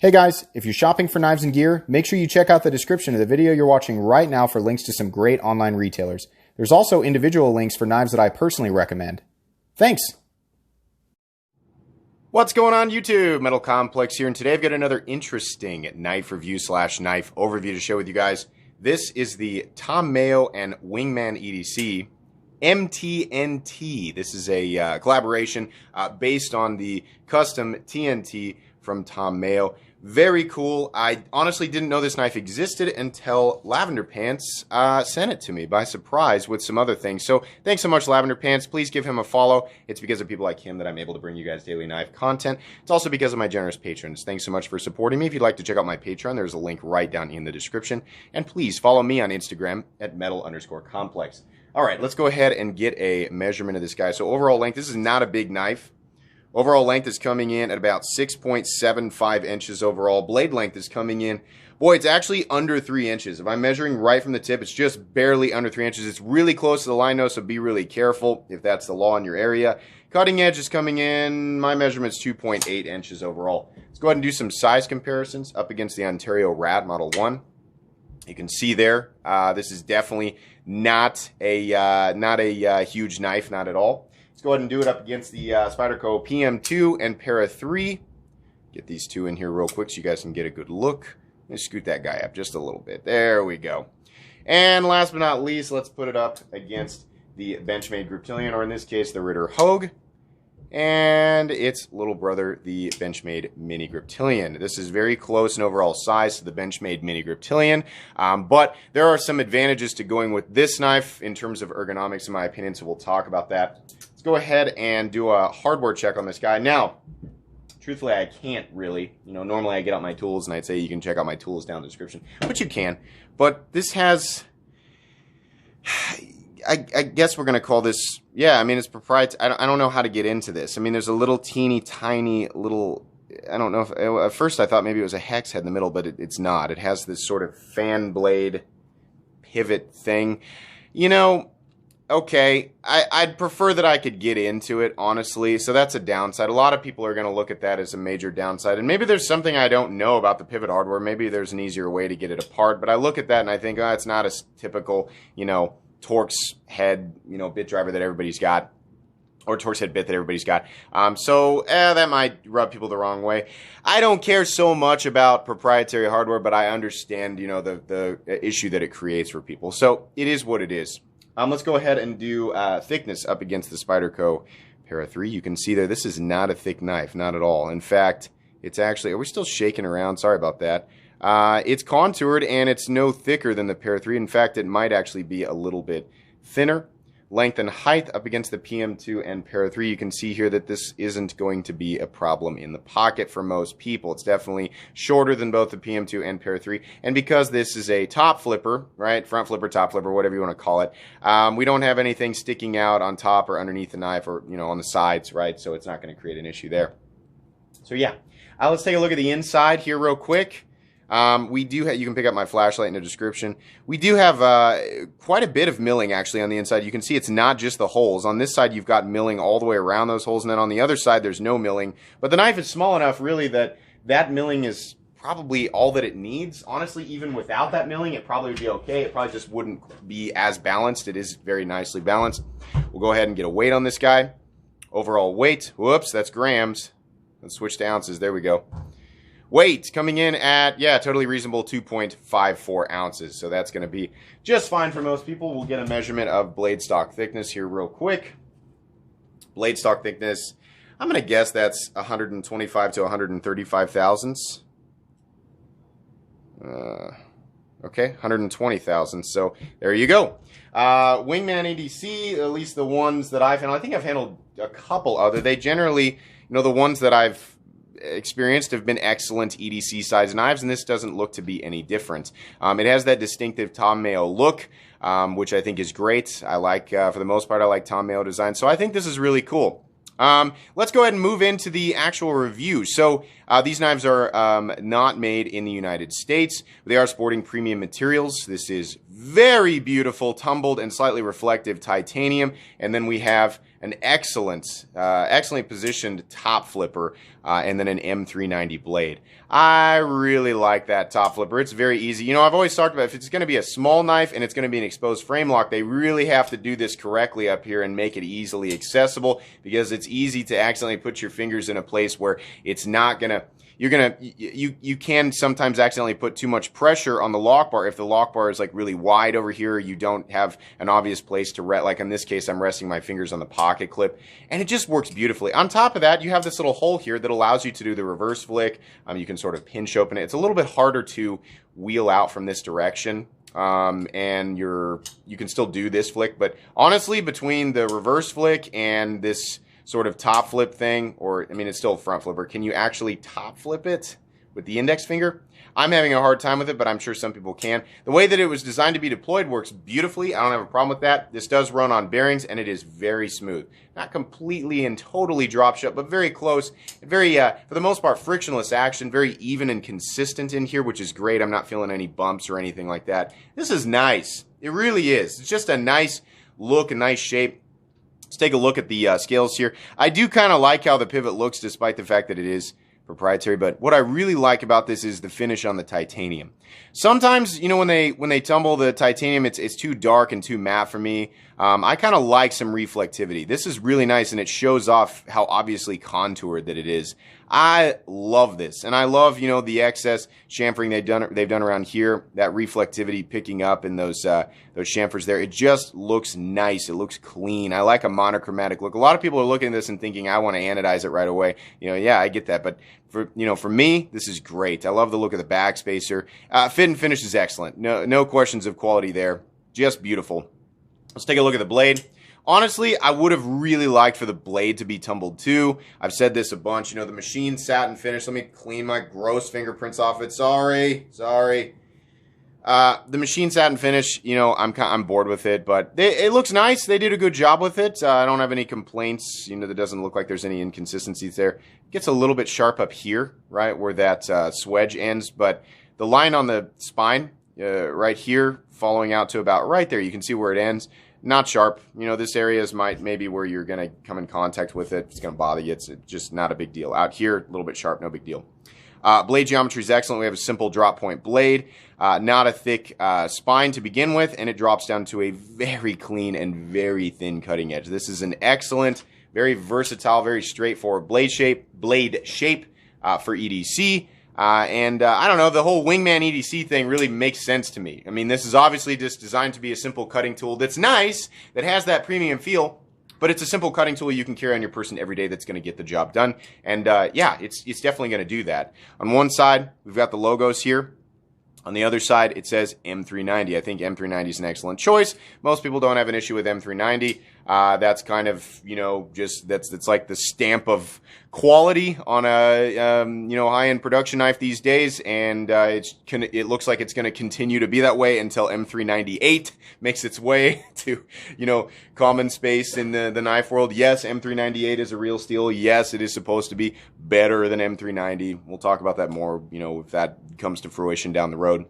Hey guys, if you're shopping for knives and gear, make sure you check out the description of the video you're watching right now for links to some great online retailers. There's also individual links for knives that I personally recommend. Thanks! What's going on YouTube? Metal Complex here, and today I've got another interesting knife review slash knife overview to share with you guys. This is the Tom Mayo and Wingman EDC MTNT. This is a collaboration based on the custom TNT from Tom Mayo. Very cool. I honestly didn't know this knife existed until Lavender Pants sent it to me by surprise with some other things. So thanks so much, Lavender Pants. Please give him a follow. It's because of people like him that I'm able to bring you guys daily knife content. It's also because of my generous patrons. Thanks so much for supporting me. If you'd like to check out my Patreon, there's a link right down in the description. And please follow me on Instagram at metal_complex. All right, let's go ahead and get a measurement of this guy. So overall length, this is not a big knife. Overall length is coming in at about 6.75 inches overall. Blade length is coming in, boy, it's actually under 3 inches. If I'm measuring right from the tip, it's just barely under 3 inches. It's really close to the line though, so be really careful if that's the law in your area. Cutting edge is coming in, my measurement's 2.8 inches overall. Let's go ahead and do some size comparisons up against the Ontario Rat Model 1. You can see there, this is definitely not a huge knife, not at all. Let's go ahead and do it up against the Spyderco PM2 and Para 3. Get these two in here real quick so you guys can get a good look. Let me scoot that guy up just a little bit. There we go. And last but not least, let's put it up against the Benchmade Griptilian, or in this case, the Ritter Hogue. And its little brother, the Benchmade Mini Griptilian. This is very close in overall size to the Benchmade Mini Griptilian, but there are some advantages to going with this knife in terms of ergonomics, in my opinion, so we'll talk about that. Let's go ahead and do a hardware check on this guy. Now, truthfully, I can't really. Normally I get out my tools and I'd say you can check out my tools down in the description, which you can, but this has... I guess we're going to call this, yeah, I mean, it's proprietary. I don't know how to get into this. I mean, there's a little teeny tiny little, I don't know if, at first I thought maybe it was a hex head in the middle, but it's not. It has this sort of fan blade pivot thing. Okay, I'd prefer that I could get into it, honestly, so that's a downside. A lot of people are going to look at that as a major downside, and maybe there's something I don't know about the pivot hardware. Maybe there's an easier way to get it apart, but I look at that and I think, oh, it's not a typical, Torx head, bit driver that everybody's got, or Torx head bit that everybody's got. So that might rub people the wrong way. I don't care so much about proprietary hardware, but I understand, the issue that it creates for people. So it is what it is. Let's go ahead and do thickness up against the Spyderco Para 3. You can see there, this is not a thick knife, not at all. In fact, it's actually, are we still shaking around? Sorry about that. It's contoured and it's no thicker than the Para 3. In fact, it might actually be a little bit thinner. Length and height up against the PM2 and Para 3. You can see here that this isn't going to be a problem in the pocket for most people. It's definitely shorter than both the PM2 and Para 3. And because this is a top flipper, right? Front flipper, top flipper, whatever you want to call it. We don't have anything sticking out on top or underneath the knife or, on the sides, right? So it's not going to create an issue there. So yeah, let's take a look at the inside here real quick. We do have, you can pick up my flashlight in the description. We do have quite a bit of milling actually on the inside. You can see it's not just the holes. On this side, you've got milling all the way around those holes, and then on the other side, there's no milling. But the knife is small enough, really, that milling is probably all that it needs. Honestly, even without that milling, it probably would be okay. It probably just wouldn't be as balanced. It is very nicely balanced. We'll go ahead and get a weight on this guy. Overall weight, whoops, that's grams. Let's switch to ounces. There we go. Weight coming in at, yeah, totally reasonable, 2.54 ounces. So that's going to be just fine for most people. We'll get a measurement of blade stock thickness here real quick. Blade stock thickness, I'm going to guess that's 125 to 135 thousandths. Okay, 120 thousandths. So there you go. Wingman EDC, at least the ones that I've handled. I think I've handled a couple other. They generally, the ones that I've experienced have been excellent EDC size knives, and this doesn't look to be any different. It has that distinctive Tom Mayo look, which I think is great. I like, for the most part, I like Tom Mayo design, so I think this is really cool. Let's go ahead and move into the actual review. So these knives are not made in the United States. They are sporting premium materials. This is very beautiful, tumbled and slightly reflective titanium, and then we have an excellently positioned top flipper, and then an M390 blade. I really like that top flipper. It's very easy. You know, I've always talked about if it's going to be a small knife and it's going to be an exposed frame lock, they really have to do this correctly up here and make it easily accessible, because it's easy to accidentally put your fingers in a place where it's not going to, you can sometimes accidentally put too much pressure on the lock bar if the lock bar is like really wide over here. You don't have an obvious place to rest. Like in this case, I'm resting my fingers on the pocket clip, and it just works beautifully. On top of that, you have this little hole here that allows you to do the reverse flick. You can sort of pinch open it. It's a little bit harder to wheel out from this direction. And you can still do this flick, but honestly, between the reverse flick and this sort of top flip thing, or I mean, it's still a front flipper, can you actually top flip it with the index finger? I'm having a hard time with it, but I'm sure some people can. The way that it was designed to be deployed works beautifully. I don't have a problem with that. This does run on bearings, and it is very smooth. Not completely and totally drop shut, but very close. Very, for the most part, frictionless action. Very even and consistent in here, which is great. I'm not feeling any bumps or anything like that. This is nice. It really is. It's just a nice look, a nice shape. Let's take a look at the scales here. I do kind of like how the pivot looks, despite the fact that it is proprietary, but what I really like about this is the finish on the titanium. Sometimes, you know, when they tumble the titanium, it's too dark and too matte for me. I kind of like some reflectivity. This is really nice, and it shows off how obviously contoured that it is. I love this, and I love, you know, the excess chamfering they've done around here. That reflectivity picking up in those chamfers there. It just looks nice. It looks clean. I like a monochromatic look. A lot of people are looking at this and thinking, I want to anodize it right away. You know, yeah, I get that, but for me, this is great. I love the look of the backspacer. Fit and finish is excellent. No questions of quality there. Just beautiful. Let's take a look at the blade. Honestly, I would have really liked for the blade to be tumbled too. I've said this a bunch. You know, the machine satin finish. Let me clean my gross fingerprints off it. Sorry. The machine satin finish, you know, I'm bored with it, but it looks nice. They did a good job with it. I don't have any complaints. You know, there doesn't look like there's any inconsistencies there. It gets a little bit sharp up here, right, where that swedge ends, but the line on the spine right here, following out to about right there, you can see where it ends. Not sharp. You know, this area is maybe where you're going to come in contact with it. It's going to bother you. It's just not a big deal. Out here, a little bit sharp, no big deal. Blade geometry is excellent. We have a simple drop point blade, not a thick spine to begin with, and it drops down to a very clean and very thin cutting edge. This is an excellent, very versatile, very straightforward blade shape for EDC. I don't know, the whole Wingman EDC thing really makes sense to me. I mean, this is obviously just designed to be a simple cutting tool that's nice, that has that premium feel, but it's a simple cutting tool you can carry on your person every day that's going to get the job done. And yeah, it's definitely going to do that. On one side, we've got the logos here. On the other side, it says M390. I think M390 is an excellent choice. Most people don't have an issue with M390. That's kind of, you know, just that's like the stamp of quality on a you know, high-end production knife these days, and it looks like it's going to continue to be that way until M398 makes its way to, you know, common space in the knife world. Yes, M398 is a real steel. Yes, it is supposed to be better than M390. We'll talk about that more, you know, if that comes to fruition down the road.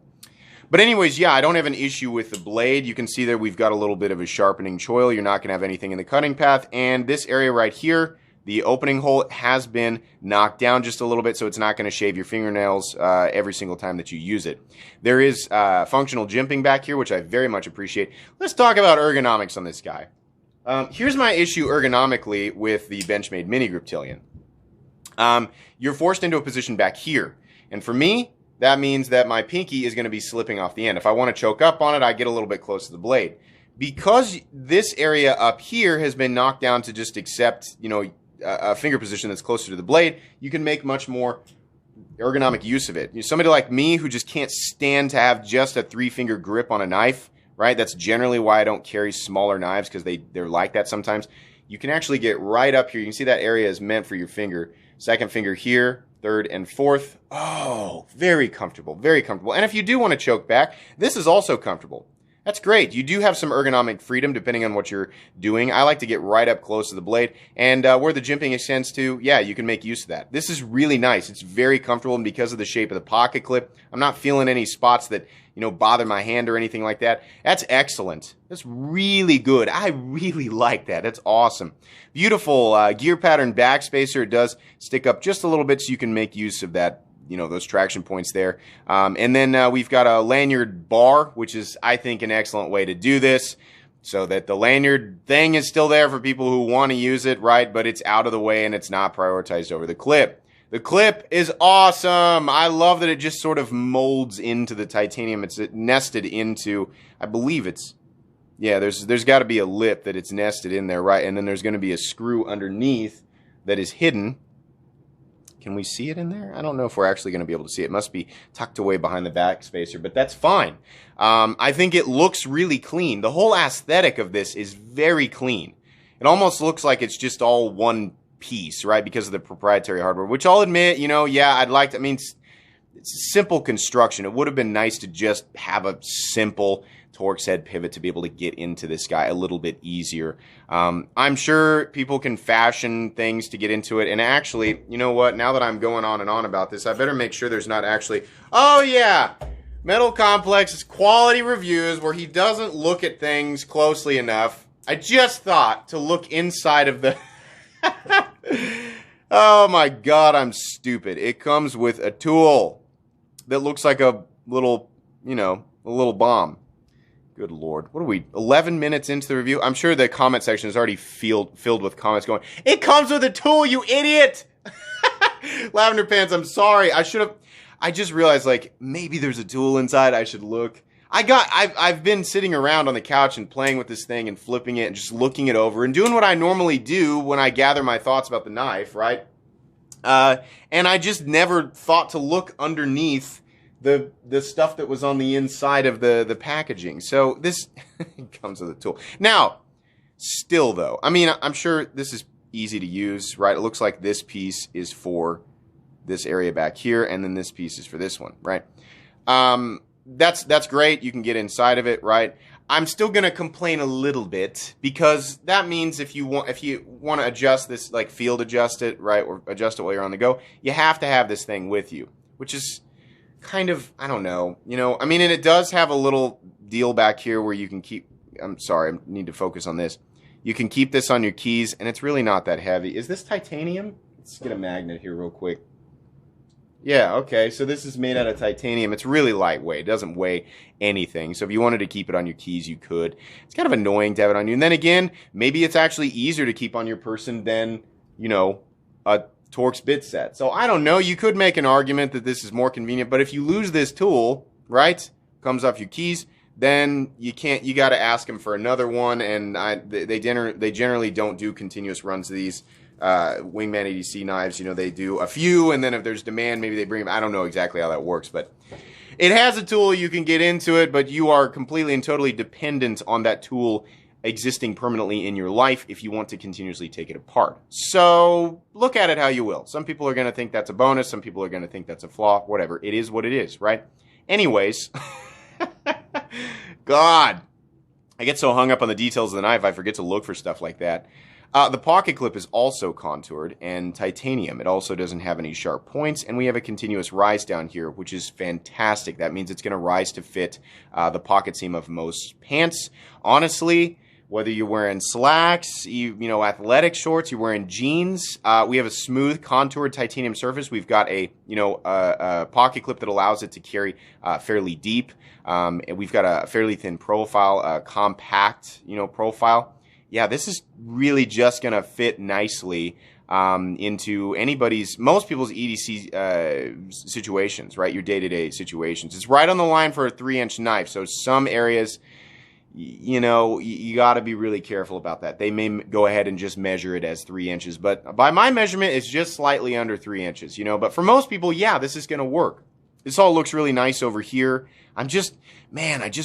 But anyways, yeah, I don't have an issue with the blade. You can see there we've got a little bit of a sharpening choil. You're not going to have anything in the cutting path. And this area right here, the opening hole, has been knocked down just a little bit, so it's not going to shave your fingernails every single time that you use it. There is functional jimping back here, which I very much appreciate. Let's talk about ergonomics on this guy. Here's my issue ergonomically with the Benchmade Mini Griptilian. You're forced into a position back here. And for me, that means that my pinky is going to be slipping off the end. If I want to choke up on it, I get a little bit close to the blade. Because this area up here has been knocked down to just accept, you know, a finger position that's closer to the blade, you can make much more ergonomic use of it. You know, somebody like me who just can't stand to have just a 3-finger grip on a knife, right? That's generally why I don't carry smaller knives, because they're like that sometimes. You can actually get right up here. You can see that area is meant for your finger. Second finger here, third and fourth. Oh, very comfortable, very comfortable. And if you do want to choke back, this is also comfortable. That's great. You do have some ergonomic freedom depending on what you're doing. I like to get right up close to the blade. And where the jimping extends to, yeah, you can make use of that. This is really nice. It's very comfortable, and because of the shape of the pocket clip, I'm not feeling any spots that, bother my hand or anything like that. That's excellent. That's really good. I really like that. That's awesome. Beautiful gear pattern backspacer. It does stick up just a little bit so you can make use of that, those traction points there. And then we've got a lanyard bar, which is, I think, an excellent way to do this, so that the lanyard thing is still there for people who want to use it, right? But it's out of the way and it's not prioritized over the clip. The clip is awesome. I love that it just sort of molds into the titanium. It's nested into, I believe it's, yeah, there's got to be a lip that it's nested in there, right? And then there's going to be a screw underneath that is hidden. Can we see it in there? I don't know if we're actually going to be able to see it. It must be tucked away behind the backspacer, but that's fine. I think it looks really clean. The whole aesthetic of this is very clean. It almost looks like it's just all one piece, right? Because of the proprietary hardware, which I'll admit, yeah, I'd like to, it's simple construction. It would have been nice to just have a simple Torx head pivot to be able to get into this guy a little bit easier. I'm sure people can fashion things to get into it. And actually, you know what? Now that I'm going on and on about this, I better make sure there's not actually, oh yeah, Metal Complex's quality reviews where he doesn't look at things closely enough. I just thought to look inside of the oh my god, I'm stupid. It comes with a tool that looks like a little, a little bomb. Good lord. What are we, 11 minutes into the review? I'm sure the comment section is already filled with comments going, it comes with a tool, you idiot! Lavender Pants, I'm sorry. I just realized, maybe there's a tool inside. I should look. I've been sitting around on the couch and playing with this thing and flipping it and just looking it over and doing what I normally do when I gather my thoughts about the knife, right? And I just never thought to look underneath the stuff that was on the inside of the packaging. So this comes with a tool. Now, still though, I'm sure this is easy to use, right? It looks like this piece is for this area back here, and then this piece is for this one, right? That's great. You can get inside of it, right? I'm still gonna complain a little bit because that means if you want to adjust this, field adjust it, right, or adjust it while you're on the go, you have to have this thing with you, which is kind of, I don't know, and it does have a little deal back here where you can keep. I'm sorry, I need to focus on this. You can keep this on your keys, and it's really not that heavy. Is this titanium? Let's get a magnet here real quick. Yeah, okay, so this is made out of titanium. It's really lightweight. It doesn't weigh anything. So if you wanted to keep it on your keys, you could. It's kind of annoying to have it on you. And then again, maybe it's actually easier to keep on your person than, a Torx bit set. So I don't know. You could make an argument that this is more convenient. But if you lose this tool, right, comes off your keys, then you got to ask them for another one. And they generally don't do continuous runs of these. Wingman EDC knives, they do a few, and then if there's demand, maybe they bring them. I don't know exactly how that works, but it has a tool. You can get into it, but you are completely and totally dependent on that tool existing permanently in your life if you want to continuously take it apart. So look at it how you will. Some people are going to think that's a bonus. Some people are going to think that's a flaw. Whatever. It is what it is, right? Anyways, God, I get so hung up on the details of the knife, I forget to look for stuff like that. The pocket clip is also contoured and titanium. It also doesn't have any sharp points, and we have a continuous rise down here, which is fantastic. That means it's going to rise to fit the pocket seam of most pants. Honestly, whether you're wearing slacks, athletic shorts, you're wearing jeans, we have a smooth contoured titanium surface. We've got a pocket clip that allows it to carry fairly deep, and we've got a fairly thin profile, compact, profile. Yeah, this is really just going to fit nicely into most people's EDC situations, right? Your day-to-day situations. It's right on the line for a 3-inch knife, so some areas, you got to be really careful about that. They may go ahead and just measure it as 3 inches, but by my measurement, it's just slightly under 3 inches, But for most people, yeah, this is going to work. This all looks really nice over here. I just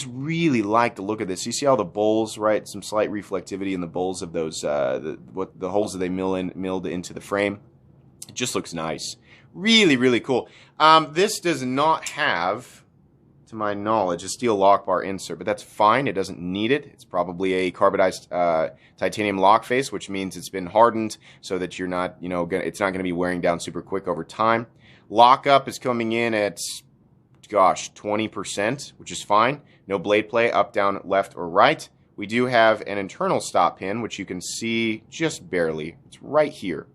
really like the look of this. You see all the bowls, right? Some slight reflectivity in the bowls of those, the holes that they milled into the frame. It just looks nice. Really, really cool. This does not have, to my knowledge, a steel lock bar insert, but that's fine. It doesn't need it. It's probably a carbonized titanium lock face, which means it's been hardened so that you're not, it's not going to be wearing down super quick over time. Lockup is coming in at gosh, 20%, which is fine. No blade play, up, down, left, or right. We do have an internal stop pin, which you can see just barely. It's right here.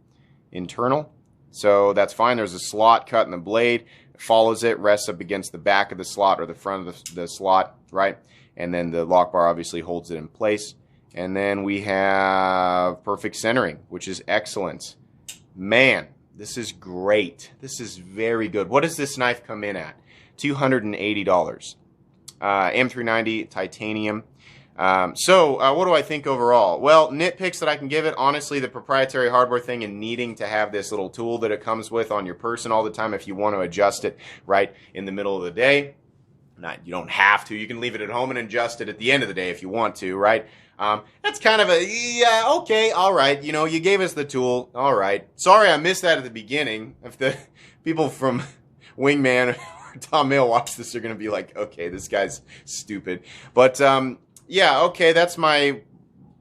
Internal. So that's fine. There's a slot cut in the blade. It follows it, rests up against the back of the slot or the front of the slot, right? And then the lock bar obviously holds it in place. And then we have perfect centering, which is excellent. Man, this is great. This is very good. What does this knife come in at? $280. M390 titanium. What do I think overall? Well, nitpicks that I can give it, honestly, the proprietary hardware thing and needing to have this little tool that it comes with on your person all the time if you want to adjust it right in the middle of the day. You don't have to. You can leave it at home and adjust it at the end of the day if you want to, right? That's kind of a, yeah, okay, all right. You know, you gave us the tool. All right. Sorry I missed that at the beginning. If the people from Wingman or Tom Mayo watch this, they're going to be like, okay, this guy's stupid. But, yeah, okay, that's my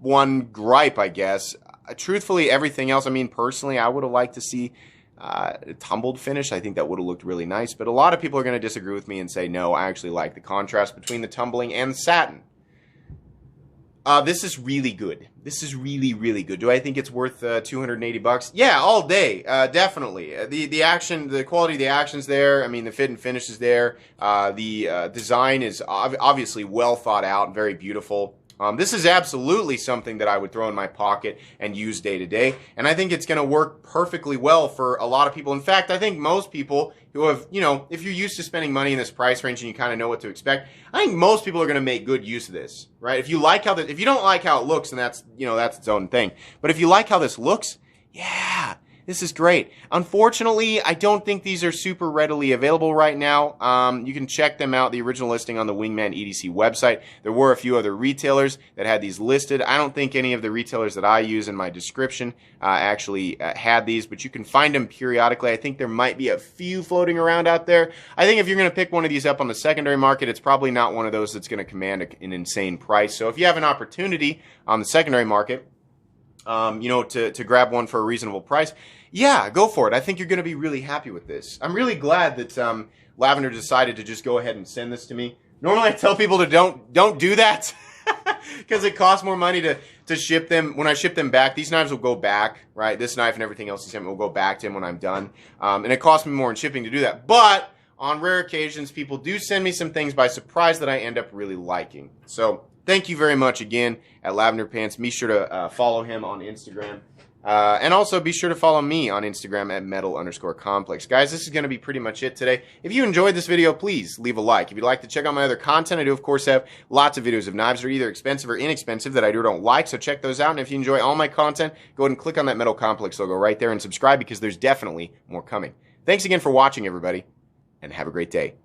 one gripe, I guess. Truthfully, everything else, I mean, personally, I would have liked to see a tumbled finish. I think that would have looked really nice. But a lot of people are going to disagree with me and say, no, I actually like the contrast between the tumbling and satin. This is really good. This is really, really good. Do I think it's worth $280? Yeah, all day, definitely. The action, the quality of the action's there. I mean, the fit and finish is there. The design is obviously well thought out, very beautiful. This is absolutely something that I would throw in my pocket and use day to day. And I think it's going to work perfectly well for a lot of people. In fact, I think most people who have, you know, if you're used to spending money in this price range and you kind of know what to expect, I think most people are going to make good use of this, right? If you like how if you don't like how it looks, then that's, you know, that's its own thing. But if you like how this looks, yeah, this is great. Unfortunately, I don't think these are super readily available right now. You can check them out, the original listing on the Wingman EDC website. There were a few other retailers that had these listed. I don't think any of the retailers that I use in my description actually had these, but you can find them periodically. I think there might be a few floating around out there. I think if you're going to pick one of these up on the secondary market, it's probably not one of those that's going to command an insane price. So if you have an opportunity on the secondary market, you know, to grab one for a reasonable price, yeah, go for it. I think you're going to be really happy with this. I'm really glad that Lavender decided to just go ahead and send this to me. Normally I tell people to don't do that because it costs more money to ship them. When I ship them back, these knives will go back, right? This knife and everything else he sent me will go back to him when I'm done. And it costs me more in shipping to do that. But on rare occasions, people do send me some things by surprise that I end up really liking. So thank you very much again at Lavender Pants. Be sure to follow him on Instagram. And also be sure to follow me on Instagram at metal_complex. Guys, this is going to be pretty much it today. If you enjoyed this video, please leave a like. If you'd like to check out my other content, I do, of course, have lots of videos of knives that are either expensive or inexpensive that I do or don't like, so check those out. And if you enjoy all my content, go ahead and click on that Metal Complex logo right there and subscribe because there's definitely more coming. Thanks again for watching, everybody, and have a great day.